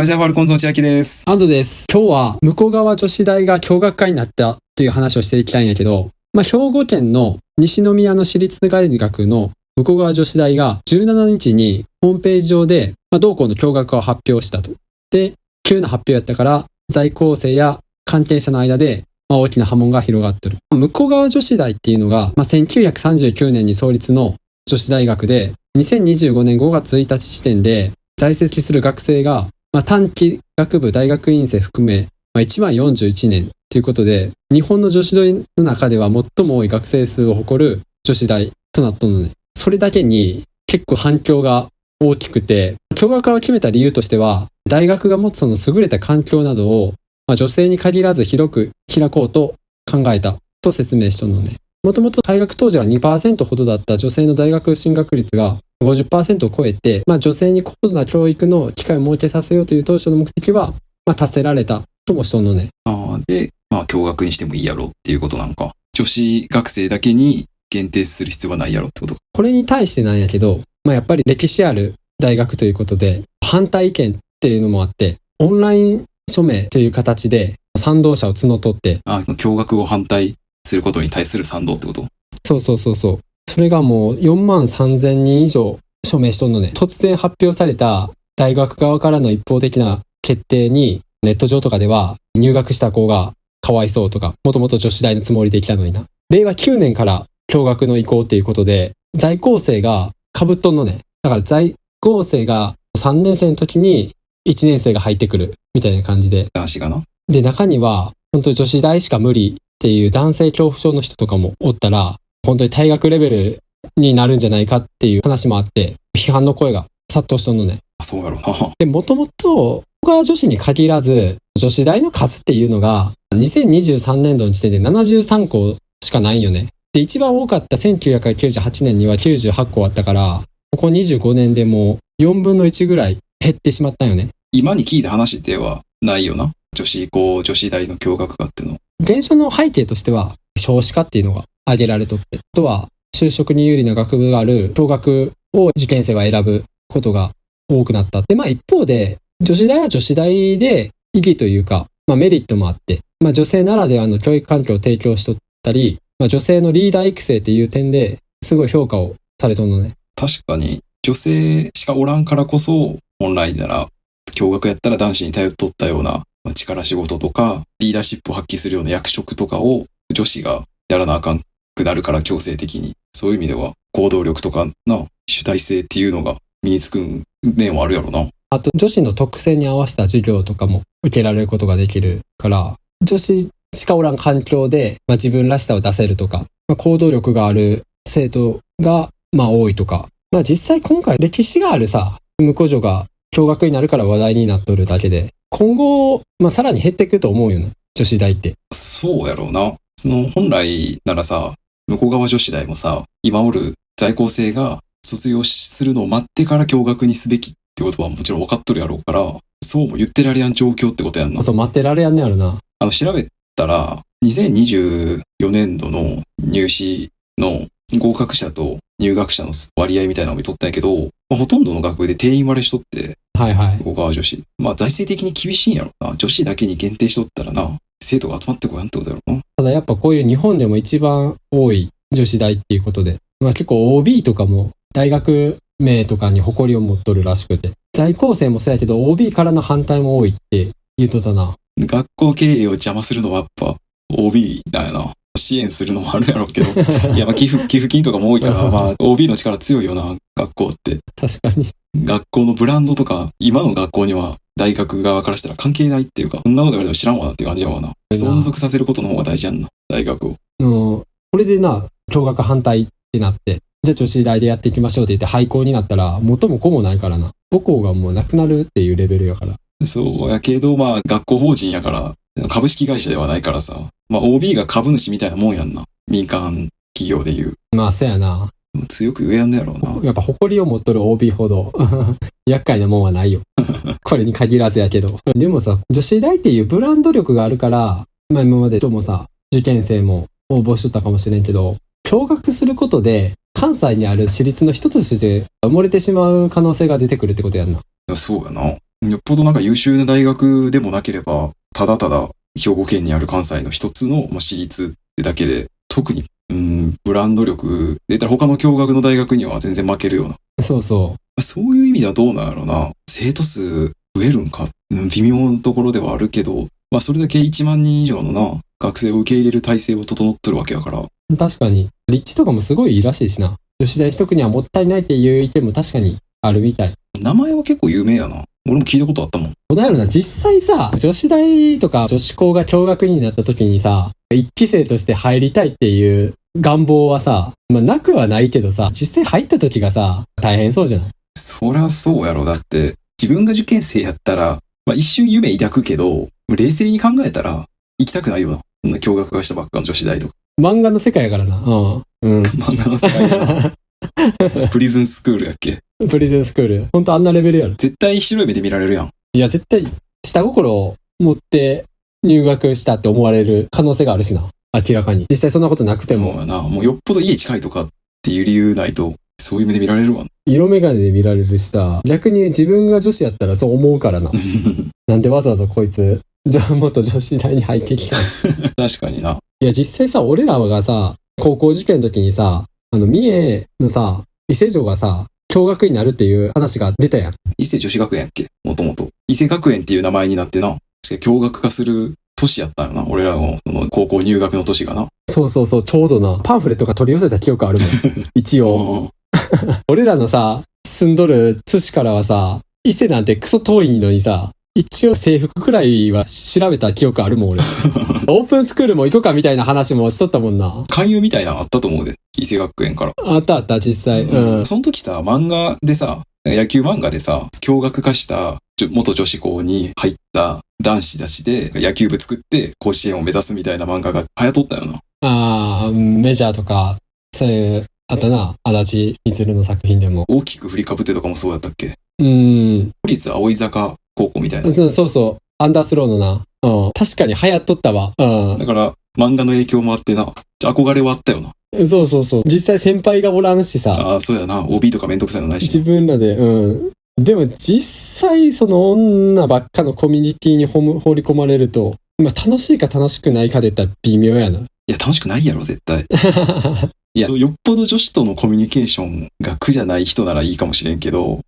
ャガジャファルコンズの千秋です。アンドです。今日は向こう側女子大が共学化になったという話をしていきたいんやけど、兵庫県の西宮の私立大学の向こう側女子大が17日にホームページ上で、同校の共学化を発表したと。で、急な発表やったから在校生や関係者の間で大きな波紋が広がってる。向こう側女子大っていうのが、1939年に創立の女子大学で、2025年5月1日時点で在籍する学生が、短期学部大学院生含め、1万41年ということで、日本の女子大の中では最も多い学生数を誇る女子大となったのね。それだけに結構反響が大きくて、共学化を決めた理由としては、大学が持つその優れた環境などを、女性に限らず広く開こうと考えたと説明したのね。もともと大学当時は 2% ほどだった女性の大学進学率が 50% を超えて、女性に高度な教育の機会を設けさせようという当初の目的は、達せられたともしとんのね。で、共学にしてもいいやろっていうことなんか。女子学生だけに限定する必要はないやろってことか。これに対してなんやけど、やっぱり歴史ある大学ということで、反対意見っていうのもあって、オンライン署名という形で賛同者を募って、共学を反対することに対する賛同ってこと？そう。それがもう4万3000人以上署名しとんのね。突然発表された大学側からの一方的な決定に、ネット上とかでは入学した子がかわいそうとか、もともと女子大のつもりで来たのにな。令和9年から共学の移行っていうことで、在校生が被っとんのね。だから在校生が3年生の時に1年生が入ってくるみたいな感じで。男子がな。で、中には本当に女子大しか無理っていう男性恐怖症の人とかもおったら、本当に退学レベルになるんじゃないかっていう話もあって、批判の声が殺到しとんのね。そうやろな。で、もともと女子に限らず、女子大の数っていうのが2023年度の時点で73校しかないよね。で、一番多かった1998年には98校あったから、ここ25年でもう4分の1ぐらい減ってしまったよね。今に聞いた話ではないよな。女子大の共学化っていうの。現象の背景としては少子化っていうのが挙げられとって、あとは就職に有利な学部がある共学を受験生は選ぶことが多くなった。で、一方で女子大は女子大で意義というか、メリットもあって、女性ならではの教育環境を提供しとったり、女性のリーダー育成っていう点ですごい評価をされとんのね。確かに女性しかおらんからこそ、本来なら共学やったら男子に頼っとったような力仕事とかリーダーシップを発揮するような役職とかを女子がやらなあかんくなるから、強制的に。そういう意味では行動力とか主体性っていうのが身につく面はあるやろな。あと女子の特性に合わせた授業とかも受けられることができるから、女子しかおらん環境で、自分らしさを出せるとか、行動力がある生徒が多いとか、実際今回歴史がある向こう女が共学になるから話題になっとるだけで、今後さらに減っていくと思うよね、女子大って。そうやろうな。本来なら向こう側女子大も今おる在校生が卒業するのを待ってから共学にすべきってことはもちろん分かっとるやろうから、そうも言ってられやん状況ってことやんな。そう、待ってられやんねやろな。調べたら2024年度の入試の合格者と入学者の割合みたいなのを見とったんやけど、ほとんどの学部で定員割れしとって、向こう側女子。財政的に厳しいんやろな。女子だけに限定しとったらな、生徒が集まってこやんってことやろな。ただやっぱこういう日本でも一番多い女子大っていうことで、結構 OB とかも大学名とかに誇りを持っとるらしくて、在校生もそうやけど OB からの反対も多いって言うとったな。学校経営を邪魔するのはやっぱ OB だよな。支援するのもあるやろうけど、いや寄付金とかも多いからOB の力強いよな、学校って。確かに。学校のブランドとか今の学校には大学側からしたら関係ないっていうか、そんなこと言われても知らんわなっていう感じやわな。存続させることの方が大事やんな、大学を。これで共学反対ってなって、じゃあ女子大でやっていきましょうって言って廃校になったら元も子もないからな。母校がもうなくなるっていうレベルやから。そうやけど学校法人やから株式会社ではないからOB が株主みたいなもんやんな。民間企業でいう。そうやな。強く言えやんねやろうな。やっぱ誇りを持っとる OB ほど厄介なもんはないよ。これに限らずやけど。でも女子大っていうブランド力があるから、今までとも受験生も応募しとったかもしれんけど、共学することで関西にある私立の人として埋もれてしまう可能性が出てくるってことやんな。そうやな。よっぽどなんか優秀な大学でもなければ、ただただ兵庫県にある関西の一つの、私立ってだけで、特に、ブランド力で言ったら他の共学の大学には全然負けるような。そうそう。そういう意味ではどうなんやろな。生徒数増えるんか、微妙なところではあるけど、それだけ1万人以上のな、学生を受け入れる体制を整ってるわけやから。確かに。立地とかもすごいいいらしいしな。女子大取得にはもったいないっていう意見も確かにあるみたい。名前は結構有名やな。俺も聞いたことあったもん。どうやろな、実際さ、女子大とか女子校が共学になった時にさ、一期生として入りたいっていう願望はさ、なくはないけどさ、実際入った時がさ、大変そうじゃない？そりゃそうやろ。だって、自分が受験生やったら、一瞬夢抱くけど、冷静に考えたら、行きたくないよな。そんな共学がしたばっかの女子大とか。漫画の世界やからな。漫画の世界やな。プリズンスクールやっけ？プリズンスクール。ほんとあんなレベルやろ。絶対白い目で見られるやん。いや、絶対、下心を持って入学したって思われる可能性があるしな。明らかに。実際そんなことなくても。もうよっぽど家近いとかっていう理由ないと、そういう目で見られるわ。色眼鏡で見られるしさ、逆に自分が女子やったらそう思うからな。なんでわざわざこいつ、元女子大に入ってきたの？確かにな。いや、実際さ、俺らがさ、高校受験の時にさ、三重のさ、伊勢女がさ、共学になるっていう話が出たやん。伊勢女子学園やっけ？もともと。伊勢学園っていう名前になってな、共学化する年やったんよな。俺らの、その、高校入学の年がな。そうそうそう、ちょうどな、パンフレットが取り寄せた記憶あるもん。一応。俺らのさ、住んどる津市からはさ、伊勢なんてクソ遠いのにさ、一応制服くらいは調べた記憶あるもん、俺。オープンスクールも行こうかみたいな話もしとったもんな。勧誘みたいなのあったと思うで。伊勢学園から。あったあった、実際。その時さ、漫画でさ、野球漫画でさ、共学化した元女子校に入った男子たちで野球部作って甲子園を目指すみたいな漫画が流行っとったよな。ああ、メジャーとか、そういう、あったな、足立みつるの作品でも。大きく振りかぶってとかもそうだったっけ？都立葵坂高校みたいな。そうそう。アンダースローのな。確かに流行っとったわ。だから、漫画の影響もあってな、憧れはあったよな。そうそうそう。実際先輩がおらんしさ。ああ、そうやな。OB とかめんどくさいのないし。自分らで、でも実際その女ばっかのコミュニティに放り込まれると、楽しいか楽しくないかで言ったら微妙やな。いや、楽しくないやろ、絶対。いや、よっぽど女子とのコミュニケーションが苦じゃない人ならいいかもしれんけど、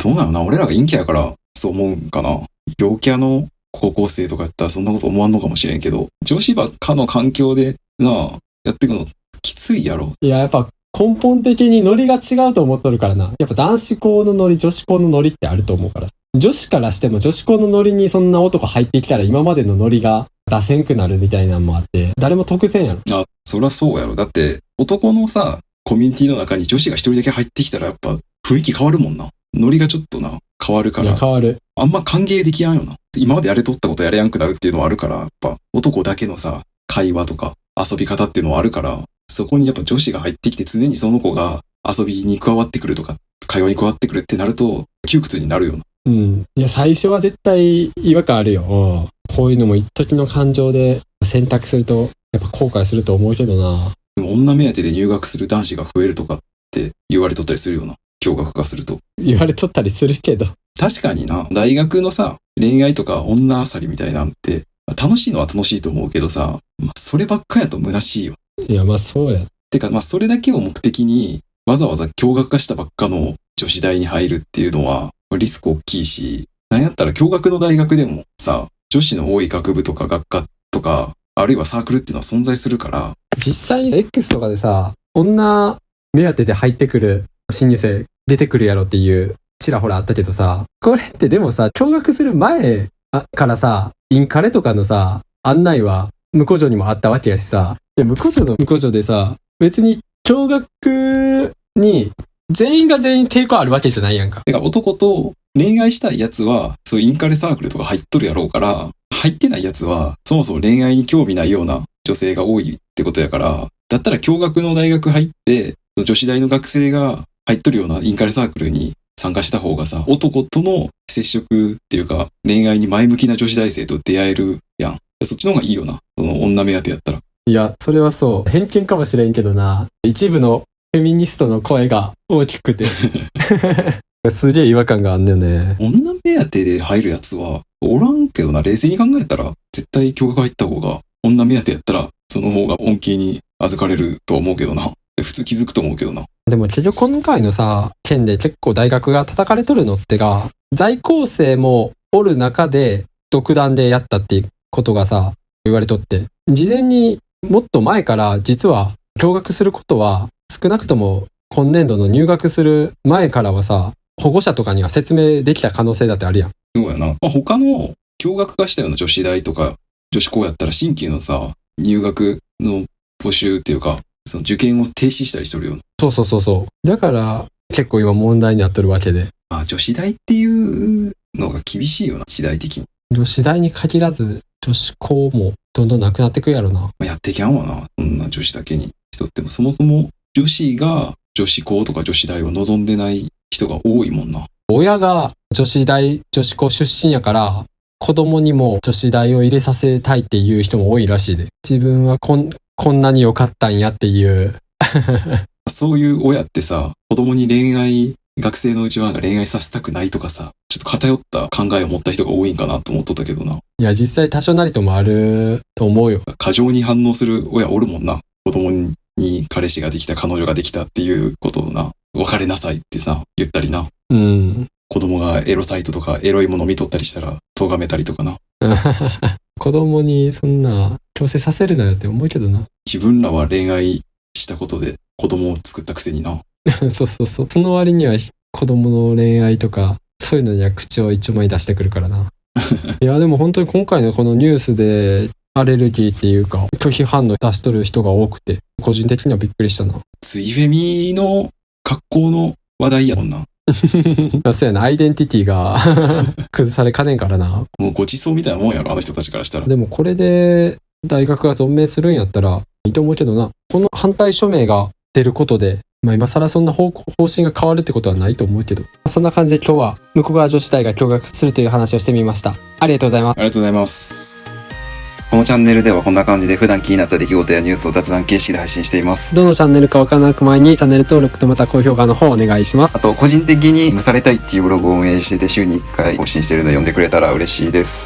どうなのな。俺らが陰キャやからそう思うんかな。陽キャの高校生とかやったらそんなこと思わんのかもしれんけど、女子ばっかの環境でやっていくのきついやろ。いや、やっぱ根本的にノリが違うと思っとるからな。やっぱ男子校のノリ、女子校のノリってあると思うから。女子からしても女子校のノリにそんな男入ってきたら今までのノリが出せんくなるみたいなのもあって、誰も得せんやろ。そりゃそうやろ。だって、男のさ、コミュニティの中に女子が一人だけ入ってきたらやっぱ雰囲気変わるもんな。ノリがちょっと変わるから。いや、変わる。あんま歓迎できやんよな。今までやれとったことやれやんくなるっていうのはあるから、やっぱ男だけのさ、会話とか遊び方っていうのはあるから、そこにやっぱ女子が入ってきて常にその子が遊びに加わってくるとか、会話に加わってくるってなると、窮屈になるよな。いや、最初は絶対違和感あるよ。こういうのも一時の感情で選択すると、やっぱ後悔すると思うけどな。でも女目当てで入学する男子が増えるとかって言われとったりするよな。共学化すると。言われとったりするけど。確かにな、大学のさ、恋愛とか女あさりみたいなんて、楽しいのは楽しいと思うけどさ、そればっかやと虚しいよ。いや、そうや。てか、それだけを目的に、わざわざ共学化したばっかの女子大に入るっていうのは、リスク大きいし、なんやったら共学の大学でもさ、女子の多い学部とか学科とか、あるいはサークルっていうのは存在するから。実際に X とかでさ、女目当てで入ってくる新入生出てくるやろっていうちらほらあったけどさ、これってでもさ、共学する前からさ、インカレとかのさ、案内は向こう女にもあったわけやしさ、で向こう女の向こう女でさ、別に共学に全員が全員抵抗あるわけじゃないやんか。てか男と恋愛したいやつは、そういうインカレサークルとか入っとるやろうから、入ってないやつは、そもそも恋愛に興味ないような女性が多いってことやから、だったら共学の大学入って、女子大の学生が入っとるようなインカレサークルに参加した方がさ、男との接触っていうか、恋愛に前向きな女子大生と出会えるやん。そっちの方がいいよな。その女目当てやったら。いや、それはそう。偏見かもしれんけどな。一部のフェミニストの声が大きくて。すげえ違和感があんだよね。女目当てで入るやつはおらんけどな。冷静に考えたら絶対共学入った方が、女目当てやったらその方が恩恵に預かれるとは思うけどな。普通気づくと思うけどな。でも結局今回のさ、件で結構大学が叩かれとるのってが、在校生もおる中で独断でやったっていうことがさ、言われとって。事前にもっと前から実は共学することは少なくとも今年度の入学する前からはさ、保護者とかには説明できた可能性だってあるやん。そうやな。まあ、他の共学化したような女子大とか女子校やったら新規のさ、入学の募集っていうか、その受験を停止したりしとるような。そう。だから結構今問題になっとるわけで。まあ女子大っていうのが厳しいよな、時代的に。女子大に限らず女子校もどんどんなくなってくやろな。まあ、やっていけんわな。そんな女子だけにしとっても、そもそも女子が女子校とか女子大を望んでない人が多いもんな。親が女子大、女子校出身やから、子供にも女子大を入れさせたいっていう人も多いらしいで。自分はこんなに良かったんやっていう。そういう親ってさ、子供に学生のうちは恋愛させたくないとかさ、ちょっと偏った考えを持った人が多いんかなと思っとったけどな。いや、実際多少なりともあると思うよ。過剰に反応する親おるもんな。子供に彼氏ができた、彼女ができたっていうことをな、別れなさいってさ、言ったりな。うん。子供がエロサイトとかエロいもの見とったりしたら、咎めたりとかな。子供にそんな強制させるなよって思うけどな。自分らは恋愛したことで子供を作ったくせにな。そう。その割には子供の恋愛とか、そういうのには口を一丁前に出してくるからな。いや、でも本当に今回のこのニュースで、アレルギーっていうか、拒否反応出しとる人が多くて、個人的にはびっくりしたな。ツイフェミの格好の話題やもんな。そうやな、アイデンティティが崩されかねんからな。もうごちそうみたいなもんやろ、あの人たちからしたら。でもこれで大学が存命するんやったらいいと思うけどな。この反対署名が出ることで、まあ今更そんな方針が変わるってことはないと思うけど。そんな感じで今日は向川女子大が共学するという話をしてみました。ありがとうございます。ありがとうございます。このチャンネルではこんな感じで普段気になった出来事やニュースを雑談形式で配信しています。どのチャンネルかわからなく前にチャンネル登録とまた高評価の方お願いします。あと個人的に蒸されたいっていうブログを運営してて週に1回更新してるので読んでくれたら嬉しいです。